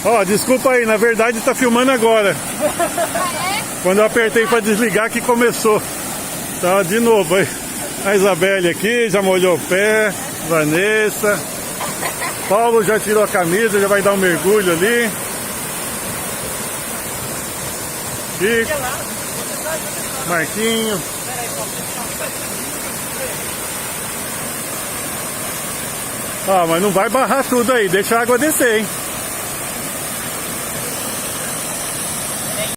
Ó, desculpa aí, na verdade tá filmando agora. Quando eu apertei pra desligar que começou. Tá, de novo aí. A Isabelle aqui, já molhou o pé. Vanessa. Paulo já tirou a camisa, já vai dar um mergulho ali. Chico. Marquinho. Ó, mas não vai barrar tudo aí, deixa a água descer, hein?